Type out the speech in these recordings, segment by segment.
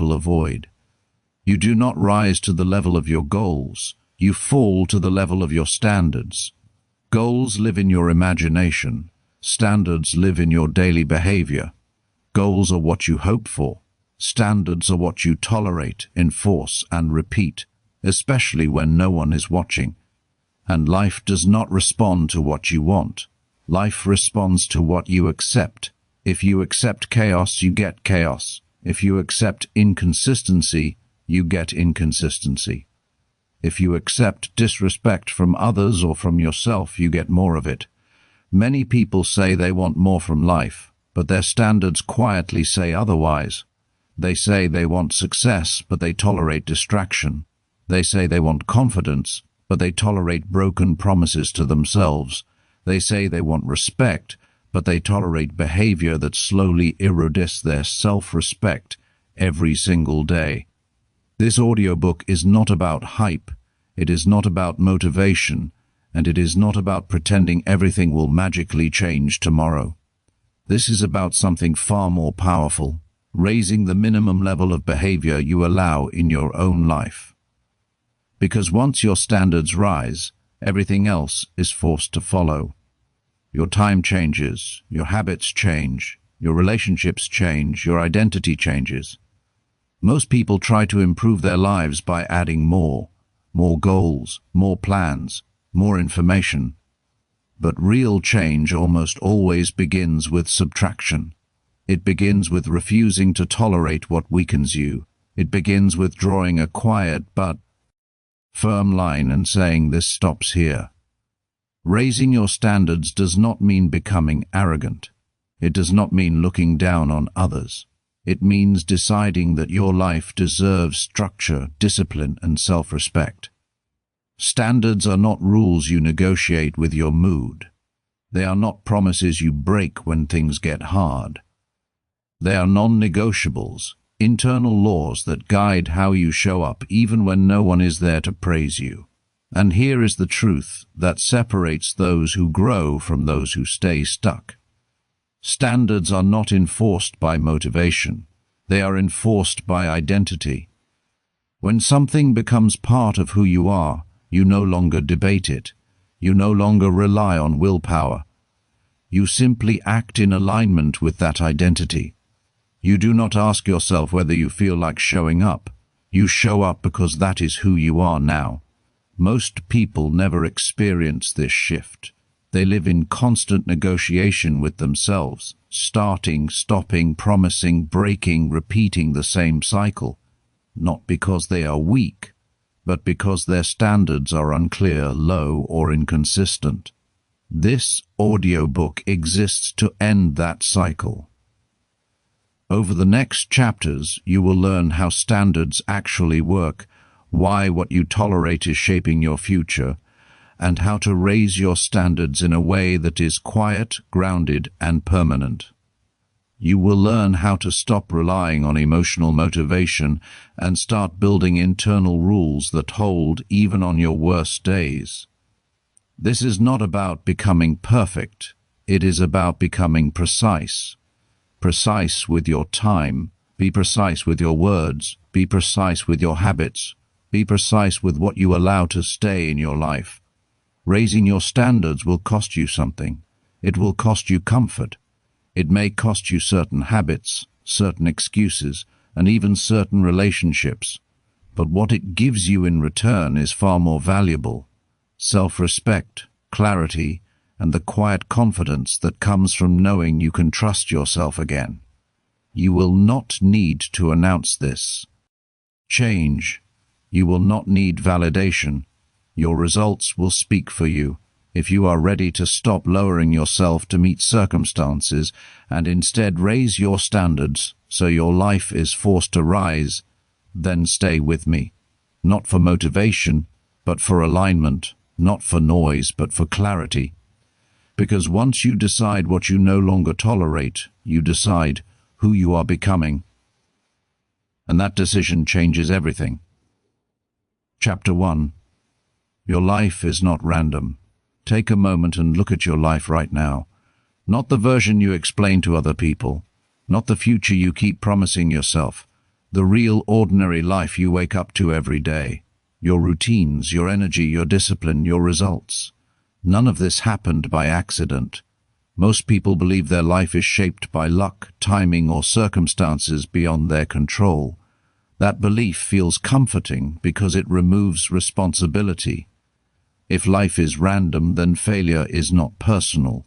Avoid. You do not rise to the level of your goals. You fall to the level of your standards. Goals live in your imagination. Standards live in your daily behavior. Goals are what you hope for. Standards are what you tolerate, enforce, and repeat, especially when no one is watching. And life does not respond to what you want. Life responds to what you accept. If you accept chaos, you get chaos. If you accept inconsistency, you get inconsistency. If you accept disrespect from others or from yourself, you get more of it. Many people say they want more from life, but their standards quietly say otherwise. They say they want success, but they tolerate distraction. They say they want confidence, but they tolerate broken promises to themselves. They say they want respect, but they tolerate behavior that slowly erodes their self-respect every single day. This audiobook is not about hype, it is not about motivation, and it is not about pretending everything will magically change tomorrow. This is about something far more powerful, raising the minimum level of behavior you allow in your own life. Because once your standards rise, everything else is forced to follow. Your time changes, your habits change, your relationships change, your identity changes. Most people try to improve their lives by adding more goals, more plans, more information. But real change almost always begins with subtraction. It begins with refusing to tolerate what weakens you. It begins with drawing a quiet but firm line and saying, "This stops here." Raising your standards does not mean becoming arrogant. It does not mean looking down on others. It means deciding that your life deserves structure, discipline, and self-respect. Standards are not rules you negotiate with your mood. They are not promises you break when things get hard. They are non-negotiables, internal laws that guide how you show up even when no one is there to praise you. And here is the truth that separates those who grow from those who stay stuck. Standards are not enforced by motivation. They are enforced by identity. When something becomes part of who you are, you no longer debate it. You no longer rely on willpower. You simply act in alignment with that identity. You do not ask yourself whether you feel like showing up. You show up because that is who you are now. Most people never experience this shift. They live in constant negotiation with themselves, starting, stopping, promising, breaking, repeating the same cycle. Not because they are weak, but because their standards are unclear, low, or inconsistent. This audiobook exists to end that cycle. Over the next chapters, you will learn how standards actually work, why what you tolerate is shaping your future, and how to raise your standards in a way that is quiet, grounded, and permanent. You will learn how to stop relying on emotional motivation and start building internal rules that hold even on your worst days. This is not about becoming perfect. It is about becoming precise. Precise with your time. Be precise with your words. Be precise with your habits. Be precise with what you allow to stay in your life. Raising your standards will cost you something. It will cost you comfort. It may cost you certain habits, certain excuses, and even certain relationships. But what it gives you in return is far more valuable. Self-respect, clarity, and the quiet confidence that comes from knowing you can trust yourself again. You will not need to announce this. Change. You will not need validation. Your results will speak for you. If you are ready to stop lowering yourself to meet circumstances and instead raise your standards so your life is forced to rise, then stay with me. Not for motivation, but for alignment. Not for noise, but for clarity. Because once you decide what you no longer tolerate, you decide who you are becoming. And that decision changes everything. Chapter 1. Your life is not random. Take a moment and look at your life right now. Not the version you explain to other people, not the future you keep promising yourself, the real ordinary life you wake up to every day. Your routines, your energy, your discipline, your results. None of this happened by accident. Most people believe their life is shaped by luck, timing, or circumstances beyond their control. That belief feels comforting because it removes responsibility. If life is random, then failure is not personal.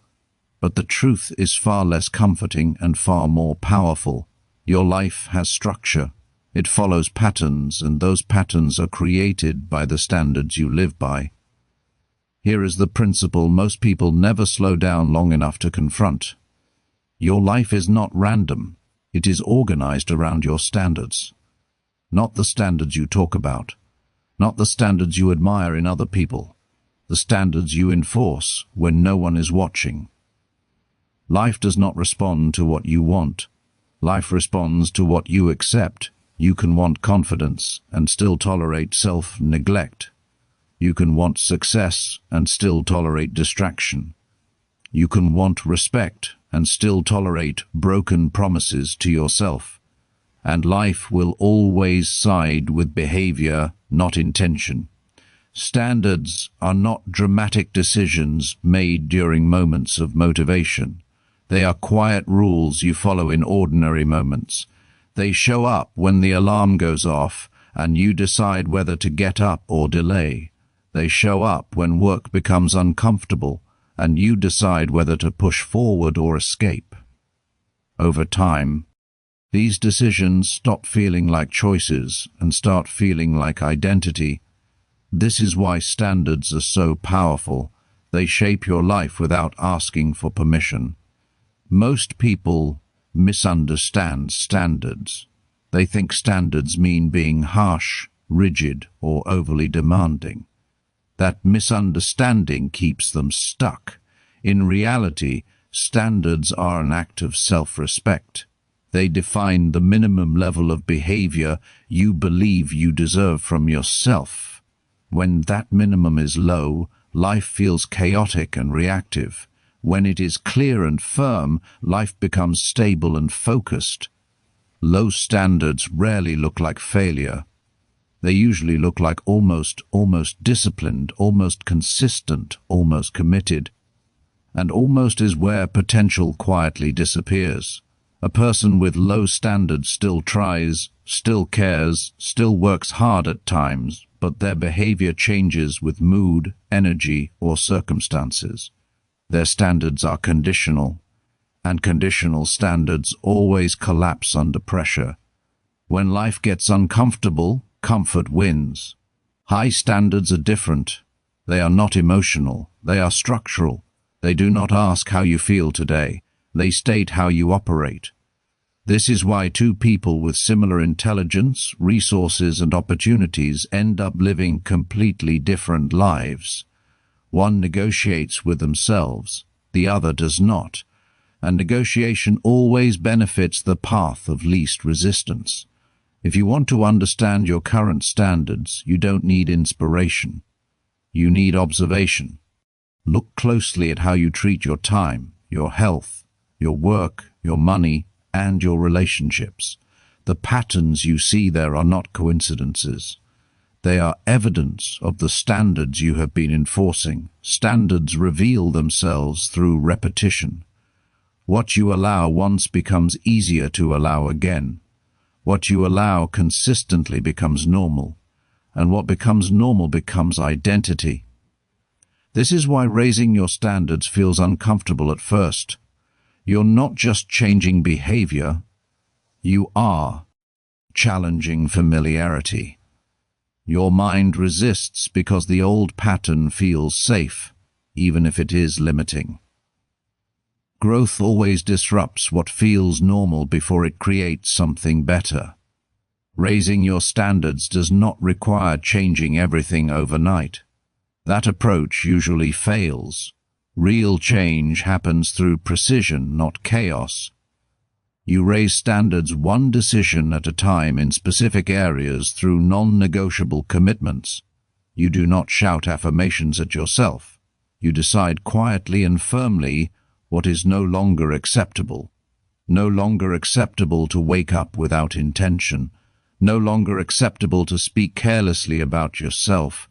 But the truth is far less comforting and far more powerful. Your life has structure. It follows patterns, and those patterns are created by the standards you live by. Here is the principle most people never slow down long enough to confront. Your life is not random. It is organized around your standards. Not the standards you talk about. Not the standards you admire in other people. The standards you enforce when no one is watching. Life does not respond to what you want. Life responds to what you accept. You can want confidence and still tolerate self-neglect. You can want success and still tolerate distraction. You can want respect and still tolerate broken promises to yourself. And life will always side with behavior, not intention. Standards are not dramatic decisions made during moments of motivation. They are quiet rules you follow in ordinary moments. They show up when the alarm goes off and you decide whether to get up or delay. They show up when work becomes uncomfortable and you decide whether to push forward or escape. Over time, these decisions stop feeling like choices and start feeling like identity. This is why standards are so powerful. They shape your life without asking for permission. Most people misunderstand standards. They think standards mean being harsh, rigid, or overly demanding. That misunderstanding keeps them stuck. In reality, standards are an act of self-respect. They define the minimum level of behavior you believe you deserve from yourself. When that minimum is low, life feels chaotic and reactive. When it is clear and firm, life becomes stable and focused. Low standards rarely look like failure. They usually look like almost disciplined, almost consistent, almost committed. And almost is where potential quietly disappears. A person with low standards still tries, still cares, still works hard at times, but their behavior changes with mood, energy, or circumstances. Their standards are conditional, and conditional standards always collapse under pressure. When life gets uncomfortable, comfort wins. High standards are different. They are not emotional. They are structural. They do not ask how you feel today. They state how you operate. This is why two people with similar intelligence, resources, and opportunities end up living completely different lives. One negotiates with themselves, the other does not, and negotiation always benefits the path of least resistance. If you want to understand your current standards, you don't need inspiration. You need observation. Look closely at how you treat your time, your health, your work, your money, and your relationships. The patterns you see there are not coincidences. They are evidence of the standards you have been enforcing. Standards reveal themselves through repetition. What you allow once becomes easier to allow again. What you allow consistently becomes normal, and what becomes normal becomes identity. This is why raising your standards feels uncomfortable at first. You're not just changing behavior, you are challenging familiarity. Your mind resists because the old pattern feels safe, even if it is limiting. Growth always disrupts what feels normal before it creates something better. Raising your standards does not require changing everything overnight. That approach usually fails. Real change happens through precision, not chaos. You raise standards one decision at a time in specific areas through non-negotiable commitments. You do not shout affirmations at yourself. You decide quietly and firmly what is no longer acceptable. No longer acceptable to wake up without intention. No longer acceptable to speak carelessly about yourself.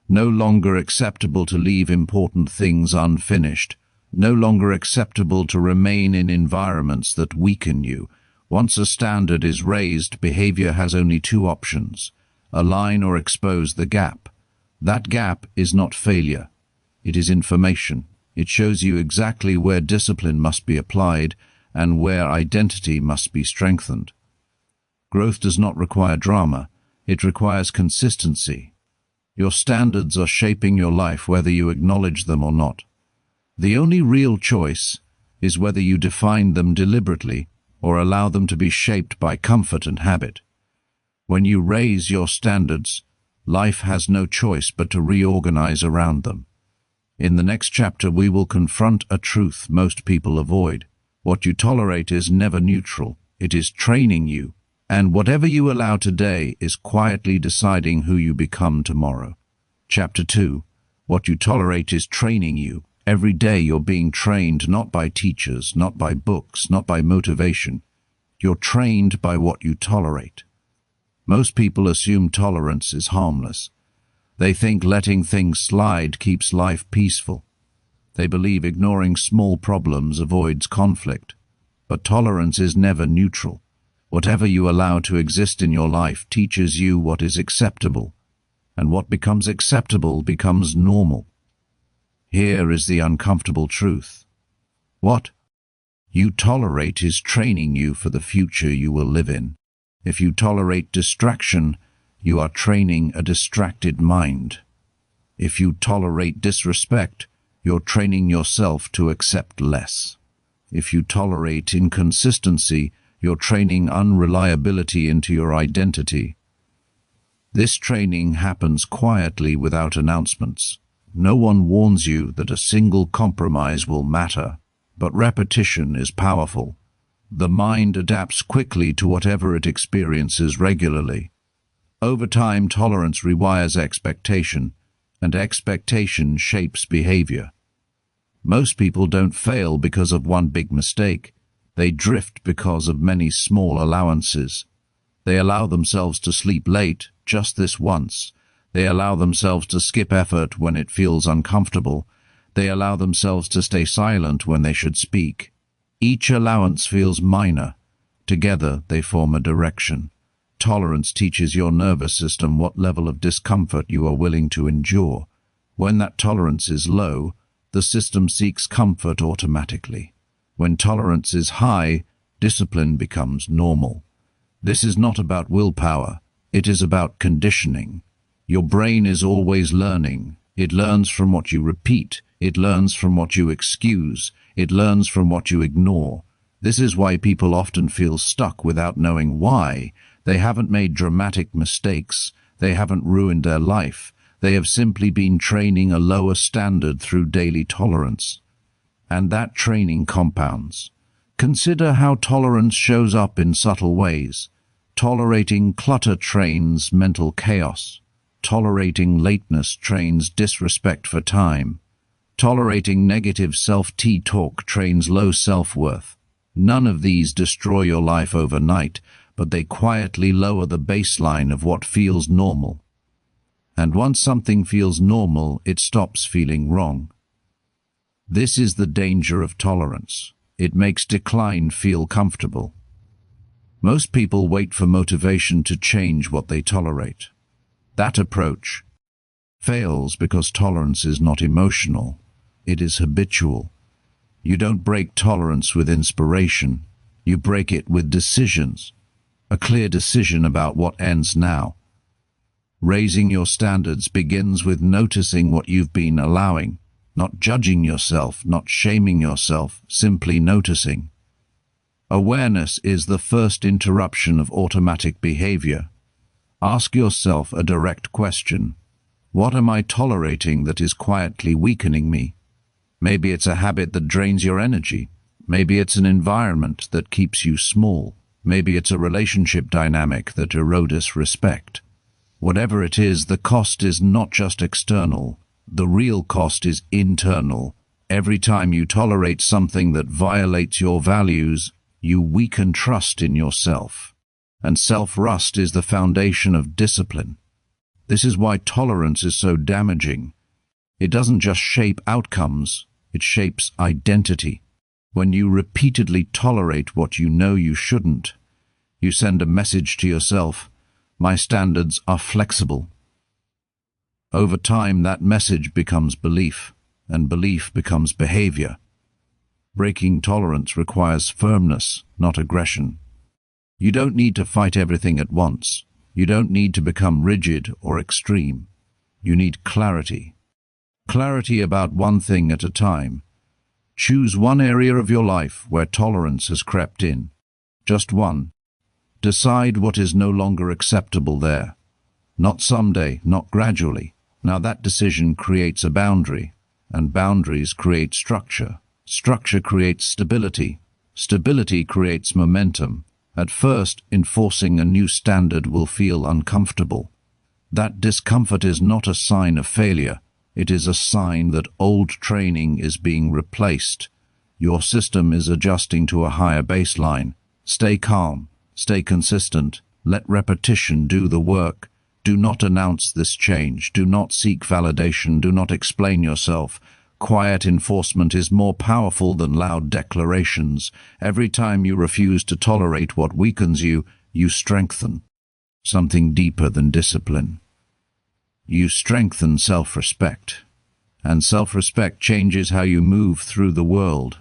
No longer acceptable to leave important things unfinished. No longer acceptable to remain in environments that weaken you. Once a standard is raised, behavior has only two options: align or expose the gap. That gap is not failure. It is information. It shows you exactly where discipline must be applied and where identity must be strengthened. Growth does not require drama. It requires consistency. Your standards are shaping your life whether you acknowledge them or not. The only real choice is whether you define them deliberately or allow them to be shaped by comfort and habit. When you raise your standards, life has no choice but to reorganize around them. In the next chapter, we will confront a truth most people avoid. What you tolerate is never neutral. It is training you. And whatever you allow today is quietly deciding who you become tomorrow. Chapter 2. What you tolerate is training you. Every day you're being trained not by teachers, not by books, not by motivation. You're trained by what you tolerate. Most people assume tolerance is harmless. They think letting things slide keeps life peaceful. They believe ignoring small problems avoids conflict. But tolerance is never neutral. Whatever you allow to exist in your life teaches you what is acceptable, and what becomes acceptable becomes normal. Here is the uncomfortable truth. What you tolerate is training you for the future you will live in. If you tolerate distraction, you are training a distracted mind. If you tolerate disrespect, you're training yourself to accept less. If you tolerate inconsistency, you're training unreliability into your identity. This training happens quietly without announcements. No one warns you that a single compromise will matter, but repetition is powerful. The mind adapts quickly to whatever it experiences regularly. Over time, tolerance rewires expectation, and expectation shapes behavior. Most people don't fail because of one big mistake. They drift because of many small allowances. They allow themselves to sleep late, just this once. They allow themselves to skip effort when it feels uncomfortable. They allow themselves to stay silent when they should speak. Each allowance feels minor. Together, they form a direction. Tolerance teaches your nervous system what level of discomfort you are willing to endure. When that tolerance is low, the system seeks comfort automatically. When tolerance is high, discipline becomes normal. This is not about willpower. It is about conditioning. Your brain is always learning. It learns from what you repeat. It learns from what you excuse. It learns from what you ignore. This is why people often feel stuck without knowing why. They haven't made dramatic mistakes. They haven't ruined their life. They have simply been training a lower standard through daily tolerance. And that training compounds. Consider how tolerance shows up in subtle ways. Tolerating clutter trains mental chaos. Tolerating lateness trains disrespect for time. Tolerating negative self-talk trains low self-worth. None of these destroy your life overnight, but they quietly lower the baseline of what feels normal. And once something feels normal, it stops feeling wrong. This is the danger of tolerance. It makes decline feel comfortable. Most people wait for motivation to change what they tolerate. That approach fails because tolerance is not emotional. It is habitual. You don't break tolerance with inspiration. You break it with decisions. A clear decision about what ends now. Raising your standards begins with noticing what you've been allowing. Not judging yourself, not shaming yourself, simply noticing. Awareness is the first interruption of automatic behavior. Ask yourself a direct question. What am I tolerating that is quietly weakening me? Maybe it's a habit that drains your energy. Maybe it's an environment that keeps you small. Maybe it's a relationship dynamic that erodes respect. Whatever it is, the cost is not just external. The real cost is internal. Every time you tolerate something that violates your values, you weaken trust in yourself. And self-rust is the foundation of discipline. This is why tolerance is so damaging. It doesn't just shape outcomes, it shapes identity. When you repeatedly tolerate what you know you shouldn't, you send a message to yourself, my standards are flexible. Over time, that message becomes belief, and belief becomes behavior. Breaking tolerance requires firmness, not aggression. You don't need to fight everything at once. You don't need to become rigid or extreme. You need clarity. Clarity about one thing at a time. Choose one area of your life where tolerance has crept in. Just one. Decide what is no longer acceptable there. Not someday, not gradually. Now that decision creates a boundary, and boundaries create structure. Structure creates stability. Stability creates momentum. At first, enforcing a new standard will feel uncomfortable. That discomfort is not a sign of failure. It is a sign that old training is being replaced. Your system is adjusting to a higher baseline. Stay calm. Stay consistent. Let repetition do the work. Do not announce this change. Do not seek validation. Do not explain yourself. Quiet enforcement is more powerful than loud declarations. Every time you refuse to tolerate what weakens you, you strengthen something deeper than discipline. You strengthen self-respect. And self-respect changes how you move through the world.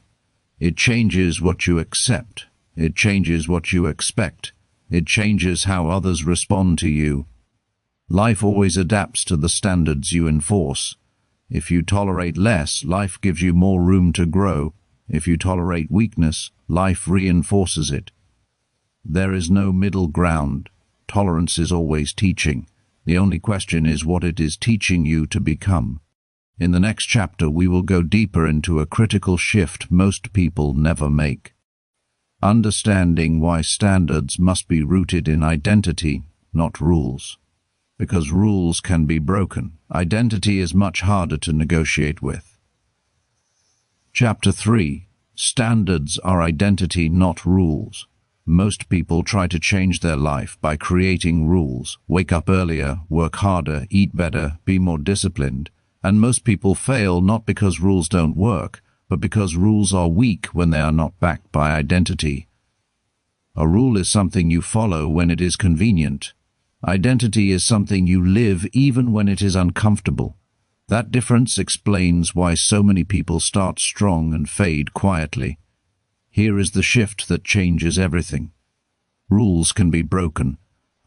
It changes what you accept. It changes what you expect. It changes how others respond to you. Life always adapts to the standards you enforce. If you tolerate less, life gives you more room to grow. If you tolerate weakness, life reinforces it. There is no middle ground. Tolerance is always teaching. The only question is what it is teaching you to become. In the next chapter, we will go deeper into a critical shift most people never make. Understanding why standards must be rooted in identity, not rules. Because rules can be broken. Identity is much harder to negotiate with. Chapter 3. Standards are identity, not rules. Most people try to change their life by creating rules. Wake up earlier, work harder, eat better, be more disciplined. And most people fail not because rules don't work, but because rules are weak when they are not backed by identity. A rule is something you follow when it is convenient. Identity is something you live even when it is uncomfortable. That difference explains why so many people start strong and fade quietly. Here is the shift that changes everything. Rules can be broken.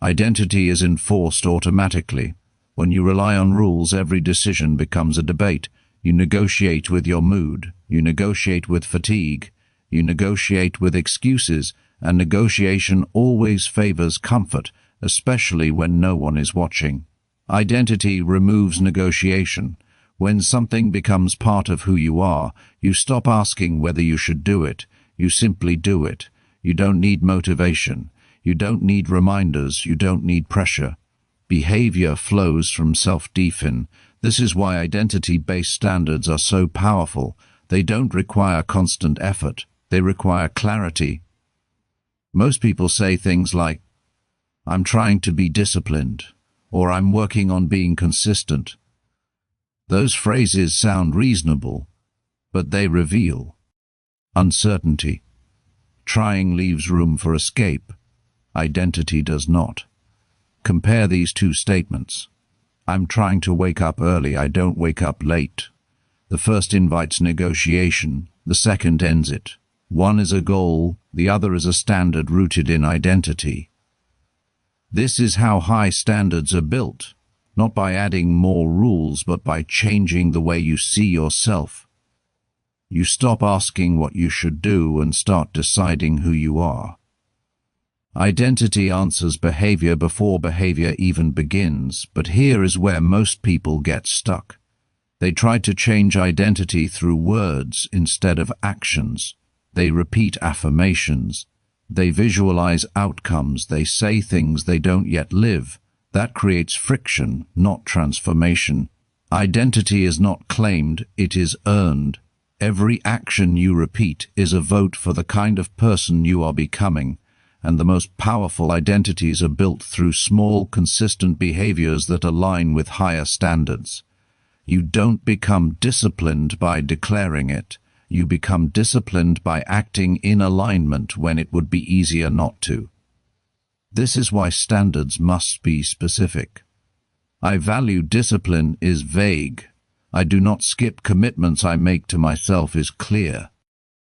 Identity is enforced automatically. When you rely on rules, every decision becomes a debate. You negotiate with your mood. You negotiate with fatigue. You negotiate with excuses, and negotiation always favors comfort, especially when no one is watching. Identity removes negotiation. When something becomes part of who you are, you stop asking whether you should do it. You simply do it. You don't need motivation. You don't need reminders. You don't need pressure. Behavior flows from self-definition. This is why identity-based standards are so powerful. They don't require constant effort. They require clarity. Most people say things like, I'm trying to be disciplined, or I'm working on being consistent. Those phrases sound reasonable, but they reveal uncertainty. Trying leaves room for escape. Identity does not. Compare these two statements. I'm trying to wake up early, I don't wake up late. The first invites negotiation, the second ends it. One is a goal, the other is a standard rooted in identity. This is how high standards are built, not by adding more rules, but by changing the way you see yourself. You stop asking what you should do and start deciding who you are. Identity answers behavior before behavior even begins, but here is where most people get stuck. They try to change identity through words instead of actions. They repeat affirmations. They visualize outcomes. They say things they don't yet live. That creates friction, not transformation. Identity is not claimed, it is earned. Every action you repeat is a vote for the kind of person you are becoming, and the most powerful identities are built through small, consistent behaviors that align with higher standards. You don't become disciplined by declaring it. You become disciplined by acting in alignment when it would be easier not to. This is why standards must be specific. I value discipline is vague. I do not skip commitments I make to myself is clear.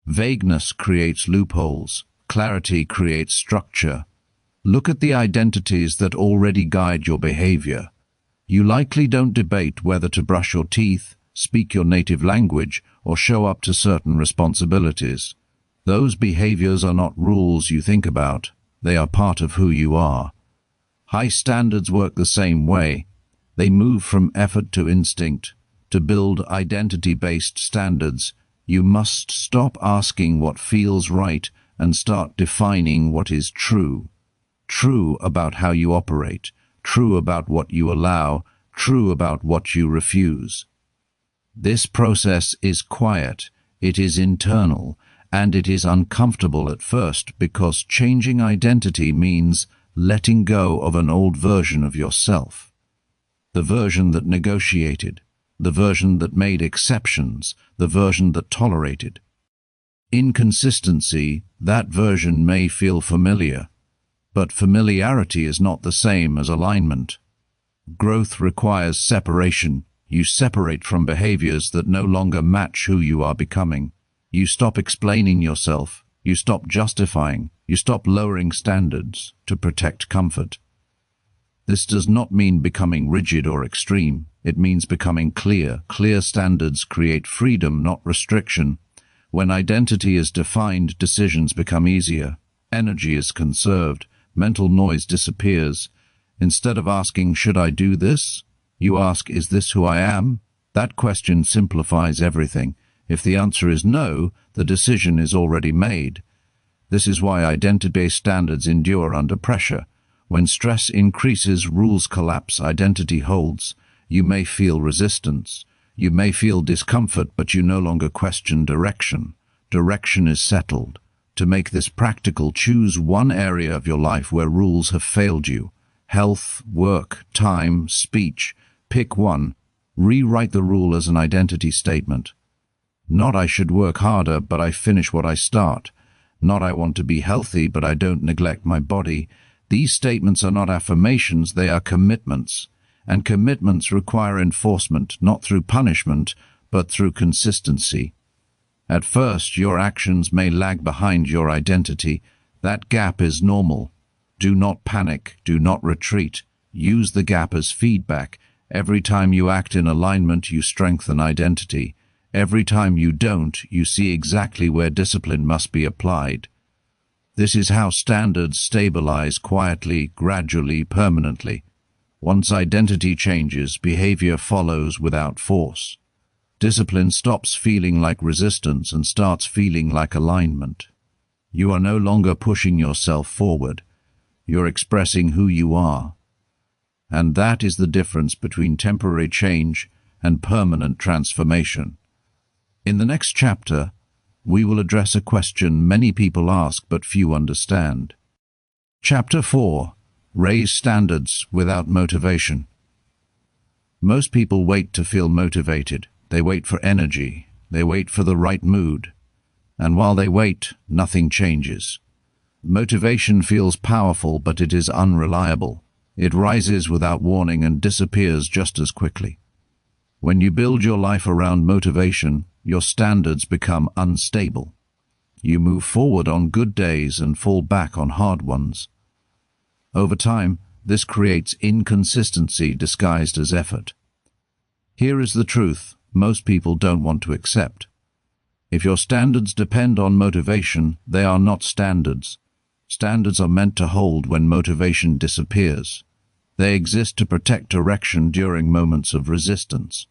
Vagueness creates loopholes. Clarity creates structure. Look at the identities that already guide your behavior. You likely don't debate whether to brush your teeth, speak your native language, or show up to certain responsibilities. Those behaviors are not rules you think about. They are part of who you are. High standards work the same way. They move from effort to instinct. To build identity-based standards, you must stop asking what feels right and start defining what is true. True about how you operate, true about what you allow, true about what you refuse. This process is quiet, it is internal, and it is uncomfortable at first because changing identity means letting go of an old version of yourself. The version that negotiated, the version that made exceptions, the version that tolerated. Inconsistency, that version may feel familiar, but familiarity is not the same as alignment. Growth requires separation. You separate from behaviors that no longer match who you are becoming. You stop explaining yourself. You stop justifying. You stop lowering standards to protect comfort. This does not mean becoming rigid or extreme. It means becoming clear. Clear standards create freedom, not restriction. When identity is defined, decisions become easier. Energy is conserved. Mental noise disappears. Instead of asking, should I do this? You ask, is this who I am? That question simplifies everything. If the answer is no, the decision is already made. This is why identity-based standards endure under pressure. When stress increases, rules collapse, identity holds. You may feel resistance. You may feel discomfort, but you no longer question direction. Direction is settled. To make this practical, choose one area of your life where rules have failed you. Health, work, time, speech. Pick one. Rewrite the rule as an identity statement. Not I should work harder, but I finish what I start. Not I want to be healthy, but I don't neglect my body. These statements are not affirmations, they are commitments. And commitments require enforcement, not through punishment, but through consistency. At first, your actions may lag behind your identity. That gap is normal. Do not panic, do not retreat. Use the gap as feedback. Every time you act in alignment, you strengthen identity. Every time you don't, you see exactly where discipline must be applied. This is how standards stabilize quietly, gradually, permanently. Once identity changes, behavior follows without force. Discipline stops feeling like resistance and starts feeling like alignment. You are no longer pushing yourself forward. You're expressing who you are. And that is the difference between temporary change and permanent transformation. In the next chapter, we will address a question many people ask but few understand. Chapter 4. Raise standards without motivation. Most people wait to feel motivated. They wait for energy. They wait for the right mood. And while they wait, nothing changes. Motivation feels powerful, but it is unreliable. It rises without warning and disappears just as quickly. When you build your life around motivation, your standards become unstable. You move forward on good days and fall back on hard ones. Over time, this creates inconsistency disguised as effort. Here is the truth most people don't want to accept. If your standards depend on motivation, they are not standards. Standards are meant to hold when motivation disappears. They exist to protect direction during moments of resistance.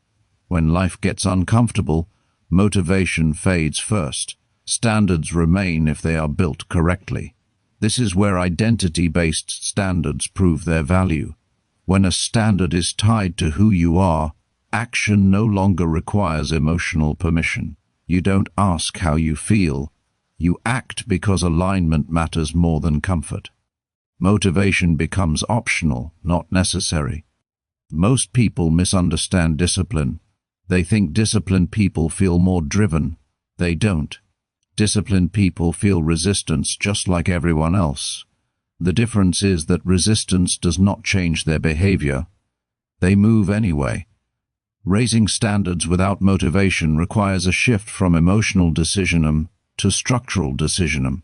When life gets uncomfortable, motivation fades first. Standards remain if they are built correctly. This is where identity-based standards prove their value. When a standard is tied to who you are, action no longer requires emotional permission. You don't ask how you feel. You act because alignment matters more than comfort. Motivation becomes optional, not necessary. Most people misunderstand discipline. They think disciplined people feel more driven. They don't. Disciplined people feel resistance just like everyone else. The difference is that resistance does not change their behavior. They move anyway. Raising standards without motivation requires a shift from emotional decisionism to structural decisionism.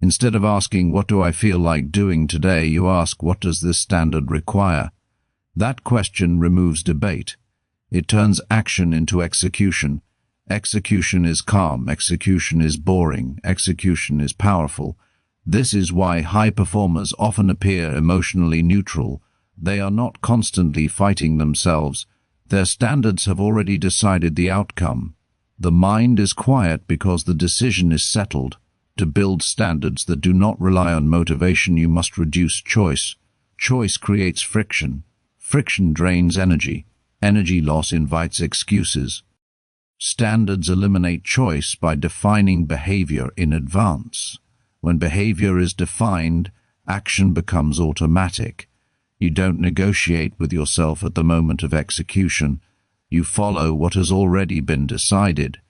Instead of asking, "What do I feel like doing today?" you ask, "What does this standard require?" That question removes debate. It turns action into execution. Execution is calm, execution is boring, execution is powerful. This is why high performers often appear emotionally neutral. They are not constantly fighting themselves. Their standards have already decided the outcome. The mind is quiet because the decision is settled. To build standards that do not rely on motivation, you must reduce choice. Choice creates friction. Friction drains energy. Energy loss invites excuses. Standards eliminate choice by defining behavior in advance. When behavior is defined, action becomes automatic. You don't negotiate with yourself at the moment of execution. You follow what has already been decided.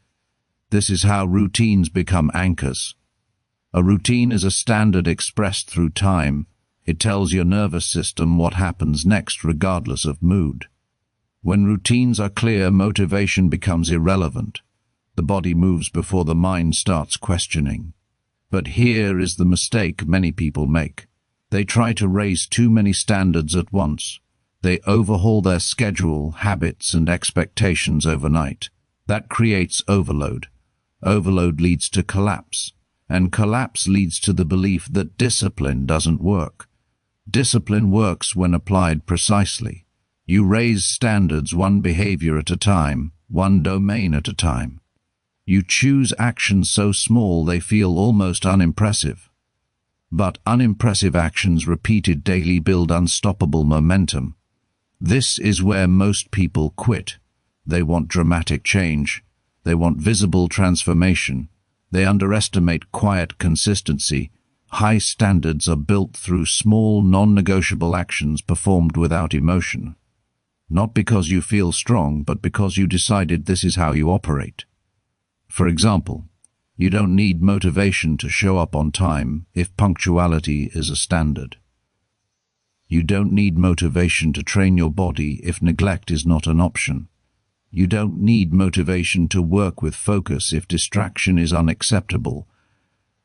This is how routines become anchors. A routine is a standard expressed through time. It tells your nervous system what happens next regardless of mood. When routines are clear, motivation becomes irrelevant. The body moves before the mind starts questioning. But here is the mistake many people make. They try to raise too many standards at once. They overhaul their schedule, habits, and expectations overnight. That creates overload. Overload leads to collapse, and collapse leads to the belief that discipline doesn't work. Discipline works when applied precisely. You raise standards one behavior at a time, one domain at a time. You choose actions so small they feel almost unimpressive. But unimpressive actions repeated daily build unstoppable momentum. This is where most people quit. They want dramatic change. They want visible transformation. They underestimate quiet consistency. High standards are built through small, non-negotiable actions performed without emotion. Not because you feel strong, but because you decided this is how you operate. For example, you don't need motivation to show up on time if punctuality is a standard. You don't need motivation to train your body if neglect is not an option. You don't need motivation to work with focus if distraction is unacceptable.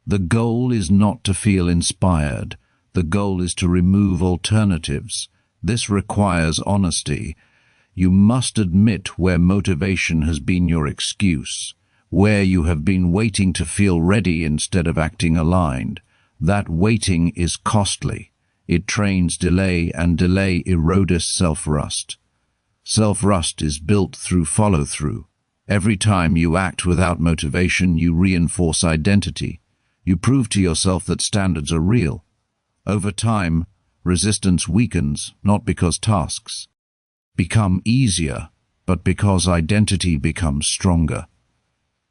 The goal is not to feel inspired. The goal is to remove alternatives. This requires honesty. You must admit where motivation has been your excuse, where you have been waiting to feel ready instead of acting aligned. That waiting is costly. It trains delay, and delay erodes self-rust. Self-rust is built through follow-through. Every time you act without motivation, you reinforce identity. You prove to yourself that standards are real. Over time, resistance weakens, not because tasks become easier, but because identity becomes stronger.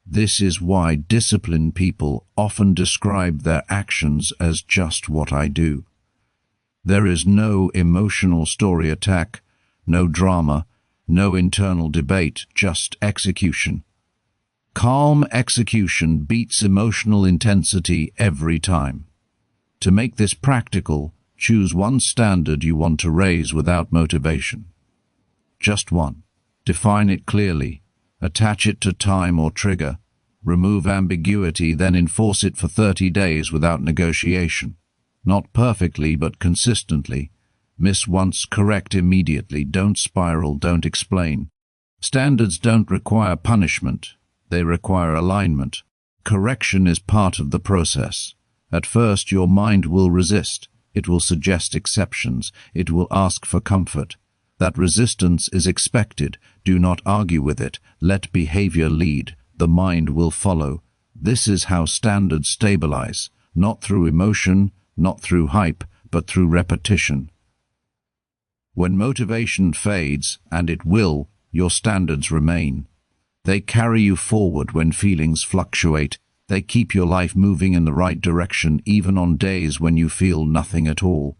This is why disciplined people often describe their actions as just what I do. There is no emotional story attack, no drama, no internal debate, just execution. Calm execution beats emotional intensity every time. To make this practical, choose one standard you want to raise without motivation. Just one. Define it clearly. Attach it to time or trigger. Remove ambiguity, then enforce it for 30 days without negotiation. Not perfectly, but consistently. Miss once, correct immediately. Don't spiral, don't explain. Standards don't require punishment. They require alignment. Correction is part of the process. At first, your mind will resist. It will suggest exceptions. It will ask for comfort. That resistance is expected. Do not argue with it. Let behavior lead. The mind will follow. This is how standards stabilize, not through emotion, not through hype, but through repetition. When motivation fades, and it will, your standards remain. They carry you forward when feelings fluctuate. They keep your life moving in the right direction even on days when you feel nothing at all.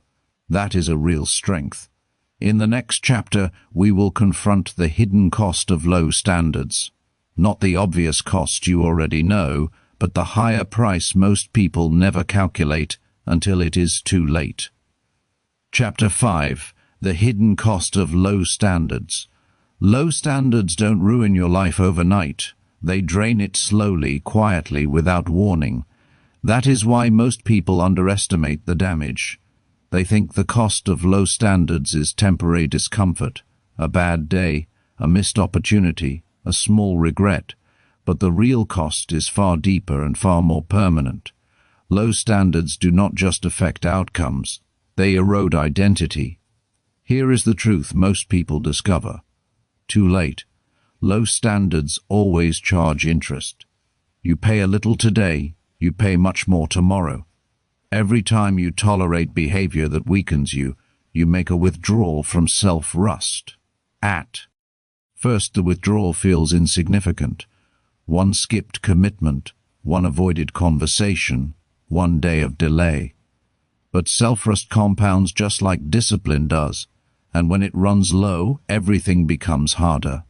That is a real strength. In the next chapter, we will confront the hidden cost of low standards. Not the obvious cost you already know, but the higher price most people never calculate until it is too late. Chapter 5. The hidden cost of low standards. Low standards don't ruin your life overnight. They drain it slowly, quietly, without warning. That is why most people underestimate the damage. They think the cost of low standards is temporary discomfort, a bad day, a missed opportunity, a small regret. But the real cost is far deeper and far more permanent. Low standards do not just affect outcomes, they erode identity. Here is the truth most people discover. Too late. Low standards always charge interest. You pay a little today, you pay much more tomorrow. Every time you tolerate behavior that weakens you, you make a withdrawal from self-rust. First, the withdrawal feels insignificant. One skipped commitment, one avoided conversation, one day of delay. But self-rust compounds just like discipline does, and when it runs low, everything becomes harder.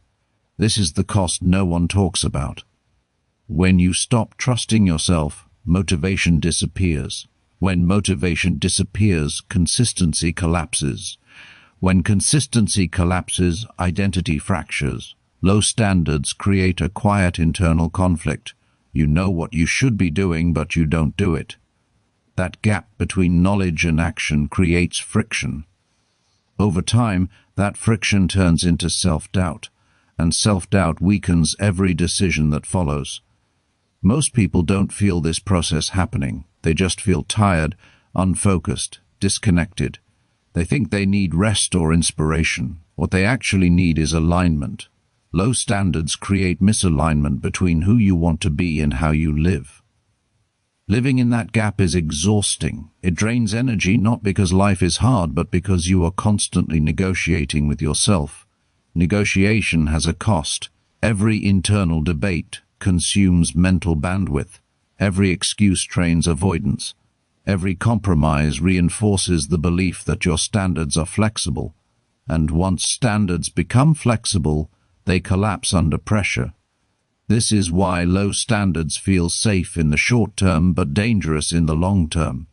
This is the cost no one talks about. When you stop trusting yourself, motivation disappears. When motivation disappears, consistency collapses. When consistency collapses, identity fractures. Low standards create a quiet internal conflict. You know what you should be doing, but you don't do it. That gap between knowledge and action creates friction. Over time, that friction turns into self-doubt, and self-doubt weakens every decision that follows. Most people don't feel this process happening. They just feel tired, unfocused, disconnected. They think they need rest or inspiration. What they actually need is alignment. Low standards create misalignment between who you want to be and how you live. Living in that gap is exhausting. It drains energy not because life is hard, but because you are constantly negotiating with yourself. Negotiation has a cost. Every internal debate consumes mental bandwidth. Every excuse trains avoidance. Every compromise reinforces the belief that your standards are flexible. And once standards become flexible, they collapse under pressure. This is why low standards feel safe in the short term but dangerous in the long term.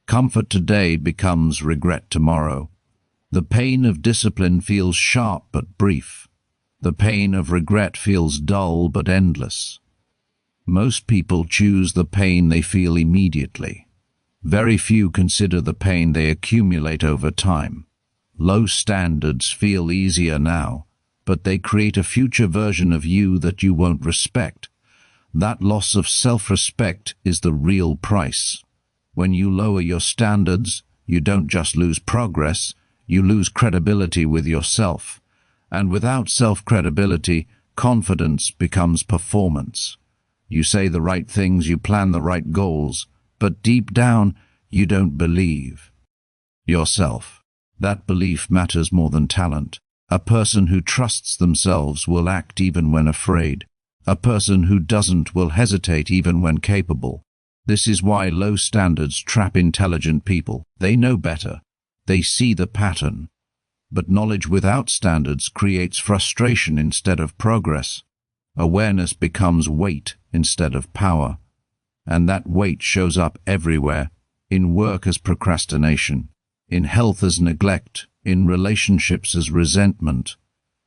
Comfort today becomes regret tomorrow. The pain of discipline feels sharp but brief. The pain of regret feels dull but endless. Most people choose the pain they feel immediately. Very few consider the pain they accumulate over time. Low standards feel easier now, but they create a future version of you that you won't respect. That loss of self-respect is the real price. When you lower your standards, you don't just lose progress, you lose credibility with yourself. And without self-credibility, confidence becomes performance. You say the right things, you plan the right goals, but deep down, you don't believe yourself. That belief matters more than talent. A person who trusts themselves will act even when afraid. A person who doesn't will hesitate even when capable. This is why low standards trap intelligent people. They know better. They see the pattern. But knowledge without standards creates frustration instead of progress. Awareness becomes weight instead of power. And that weight shows up everywhere. In work as procrastination. In health as neglect. In relationships as resentment.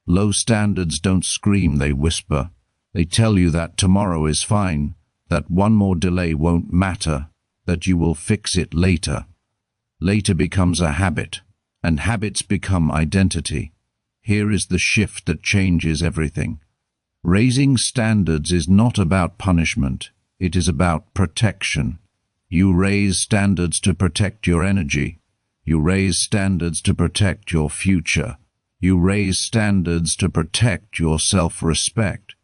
Low standards don't scream, they whisper. They tell you that tomorrow is fine, that one more delay won't matter, that you will fix it later. Later becomes a habit, and habits become identity. Here is the shift that changes everything. Raising standards is not about punishment, it is about protection. You raise standards to protect your energy. You raise standards to protect your future. You raise standards to protect your self-respect.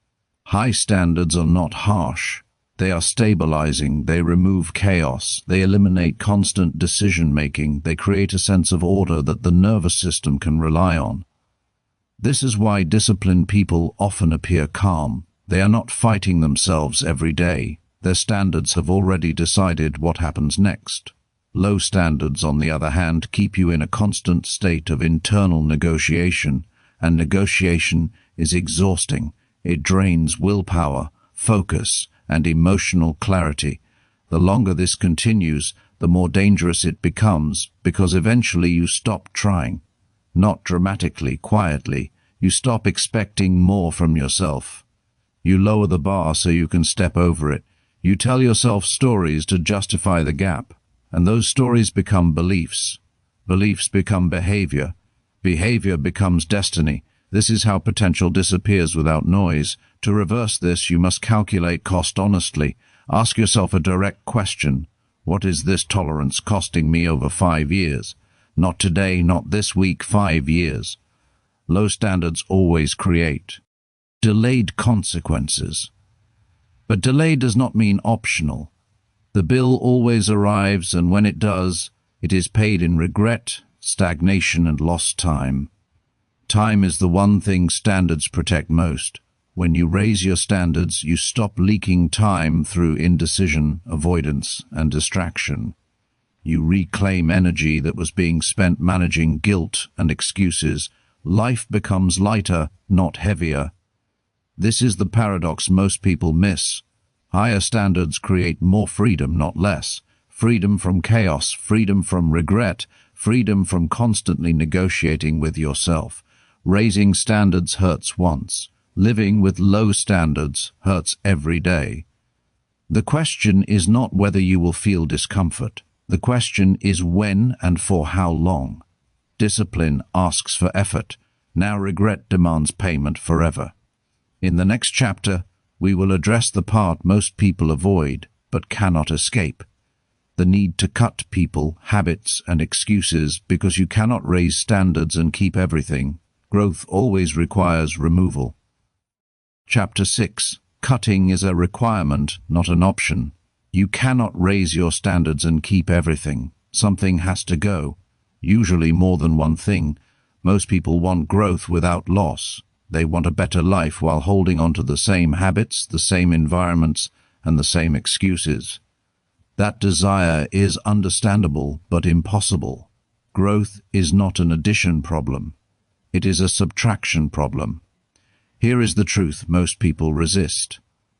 High standards are not harsh. They are stabilizing, they remove chaos, they eliminate constant decision-making, they create a sense of order that the nervous system can rely on. This is why disciplined people often appear calm. They are not fighting themselves every day. Their standards have already decided what happens next. Low standards, on the other hand, keep you in a constant state of internal negotiation, and negotiation is exhausting. It drains willpower, focus, and emotional clarity. The longer this continues, the more dangerous it becomes, because eventually you stop trying. Not dramatically, quietly. You stop expecting more from yourself. You lower the bar so you can step over it. You tell yourself stories to justify the gap, and those stories become beliefs. Beliefs become behavior. Behavior becomes destiny. This is how potential disappears without noise. To reverse this, you must calculate cost honestly. Ask yourself a direct question. What is this tolerance costing me over 5 years? Not today, not this week, 5 years. Low standards always create delayed consequences. But delay does not mean optional. The bill always arrives, and when it does, it is paid in regret, stagnation, and lost time. Time is the one thing standards protect most. When you raise your standards, you stop leaking time through indecision, avoidance, and distraction. You reclaim energy that was being spent managing guilt and excuses. Life becomes lighter, not heavier. This is the paradox most people miss. Higher standards create more freedom, not less. Freedom from chaos, freedom from regret, freedom from constantly negotiating with yourself. Raising standards hurts once. Living with low standards hurts every day. The question is not whether you will feel discomfort. The question is when and for how long. Discipline asks for effort. Now regret demands payment forever. In the next chapter, we will address the part most people avoid but cannot escape. The need to cut people, habits, and excuses because you cannot raise standards and keep everything. Growth always requires removal. Chapter 6. Cutting is a requirement, not an option. You cannot raise your standards and keep everything. Something has to go. Usually more than one thing. Most people want growth without loss. They want a better life while holding on to the same habits, the same environments, and the same excuses. That desire is understandable but impossible. Growth is not an addition problem. It is a subtraction problem. Here is the truth most people resist.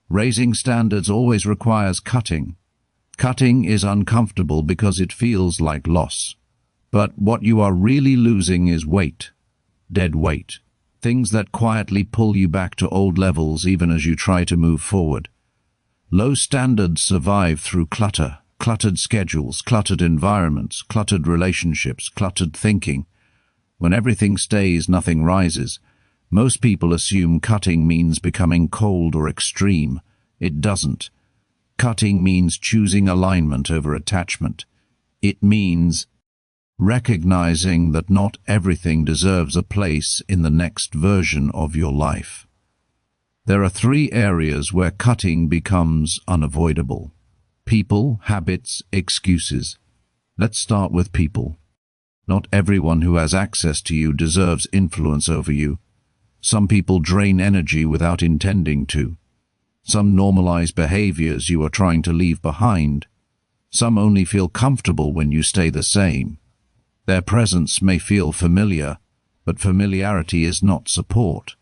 Raising standards always requires cutting. Cutting is uncomfortable because it feels like loss. But what you are really losing is weight. Dead weight. Things that quietly pull you back to old levels even as you try to move forward. Low standards survive through clutter. Cluttered schedules, cluttered environments, cluttered relationships, cluttered thinking. When everything stays, nothing rises. Most people assume cutting means becoming cold or extreme. It doesn't. Cutting means choosing alignment over attachment. It means recognizing that not everything deserves a place in the next version of your life. There are 3 areas where cutting becomes unavoidable. People, habits, excuses. Let's start with people. Not everyone who has access to you deserves influence over you. Some people drain energy without intending to. Some normalize behaviors you are trying to leave behind. Some only feel comfortable when you stay the same. Their presence may feel familiar, but familiarity is not support.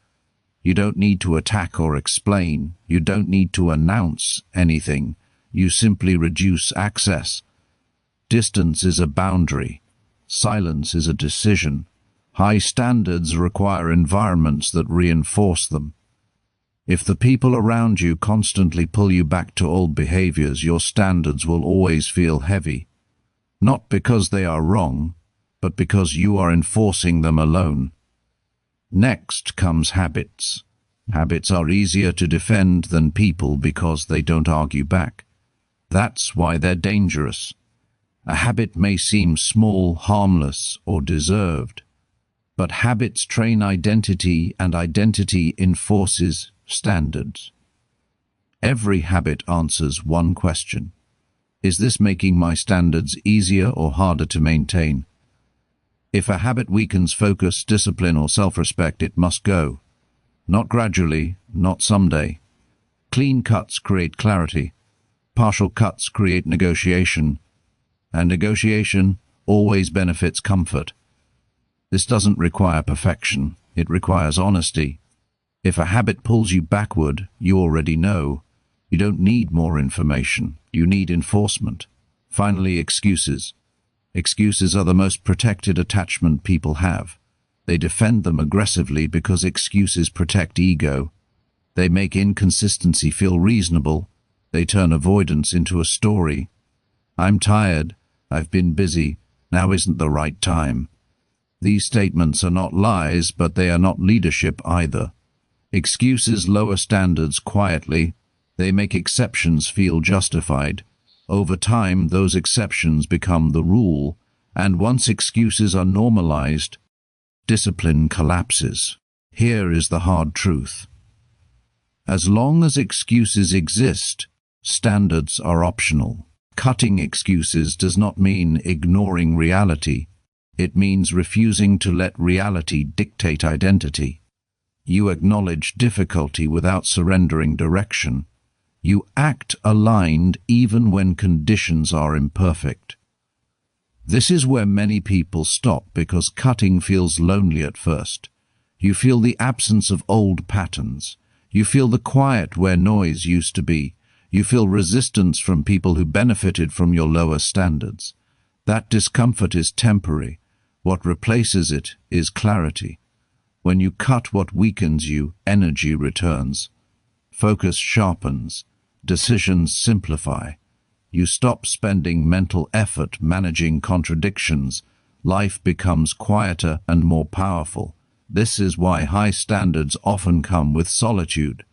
You don't need to attack or explain. You don't need to announce anything. You simply reduce access. Distance is a boundary. Silence is a decision. High standards require environments that reinforce them. If the people around you constantly pull you back to old behaviors, your standards will always feel heavy. Not because they are wrong, but because you are enforcing them alone. Next comes habits. Habits are easier to defend than people because they don't argue back. That's why they're dangerous. A habit may seem small, harmless, or deserved, but habits train identity, and identity enforces standards. Every habit answers one question. Is this making my standards easier or harder to maintain? If a habit weakens focus, discipline, or self-respect, it must go. Not gradually, not someday. Clean cuts create clarity. Partial cuts create negotiation. And negotiation always benefits comfort. This doesn't require perfection. It requires honesty. If a habit pulls you backward, you already know. You don't need more information. You need enforcement. Finally, excuses. Excuses are the most protected attachment people have. They defend them aggressively because excuses protect ego. They make inconsistency feel reasonable. They turn avoidance into a story. I'm tired. I've been busy. Now isn't the right time. These statements are not lies, but they are not leadership either. Excuses lower standards quietly. They make exceptions feel justified. Over time, those exceptions become the rule, and once excuses are normalized, discipline collapses. Here is the hard truth. As long as excuses exist, standards are optional. Cutting excuses does not mean ignoring reality. It means refusing to let reality dictate identity. You acknowledge difficulty without surrendering direction. You act aligned even when conditions are imperfect. This is where many people stop because cutting feels lonely at first. You feel the absence of old patterns. You feel the quiet where noise used to be. You feel resistance from people who benefited from your lower standards. That discomfort is temporary. What replaces it is clarity. When you cut what weakens you, energy returns. Focus sharpens. Decisions simplify. You stop spending mental effort managing contradictions. Life becomes quieter and more powerful. This is why high standards often come with solitude.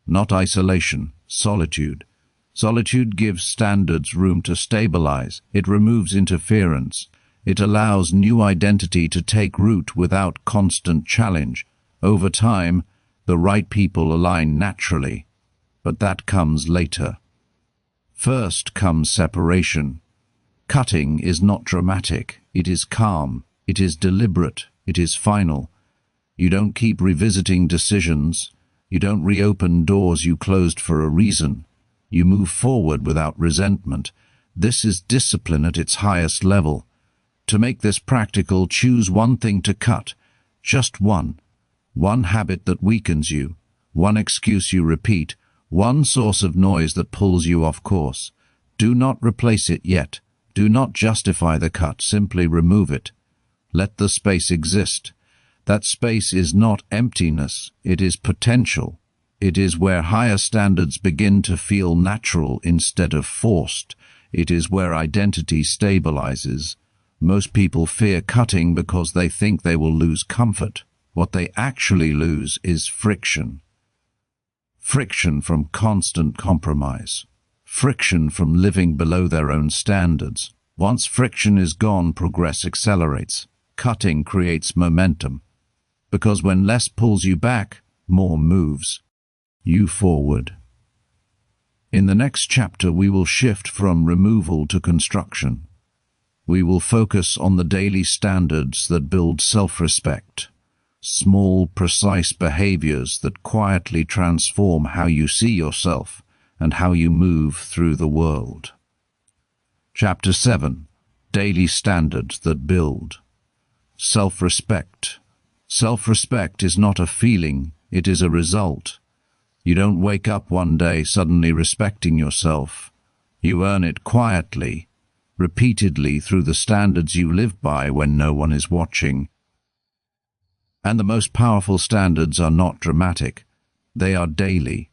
Not isolation, solitude. Solitude gives standards room to stabilize. It removes interference. It allows new identity to take root without constant challenge. Over time, the right people align naturally. But that comes later. First comes separation. Cutting is not dramatic. It is calm. It is deliberate. It is final. You don't keep revisiting decisions. You don't reopen doors you closed for a reason. You move forward without resentment. This is discipline at its highest level. To make this practical, choose one thing to cut. Just one. One habit that weakens you. One excuse you repeat. One source of noise that pulls you off course. Do not replace it yet. Do not justify the cut. Simply remove it. Let the space exist. That space is not emptiness. It is potential. It is where higher standards begin to feel natural instead of forced. It is where identity stabilizes. Most people fear cutting because they think they will lose comfort. What they actually lose is friction. Friction from constant compromise. Friction from living below their own standards. Once friction is gone, progress accelerates. Cutting creates momentum. Because when less pulls you back, more moves you forward. In the next chapter, we will shift from removal to construction. We will focus on the daily standards that build self-respect. Small, precise behaviors that quietly transform how you see yourself and how you move through the world. Chapter 7. Daily Standards That Build. Self-respect. Self-respect is not a feeling, it is a result. You don't wake up one day suddenly respecting yourself. You earn it quietly, repeatedly through the standards you live by when no one is watching. And the most powerful standards are not dramatic. They are daily.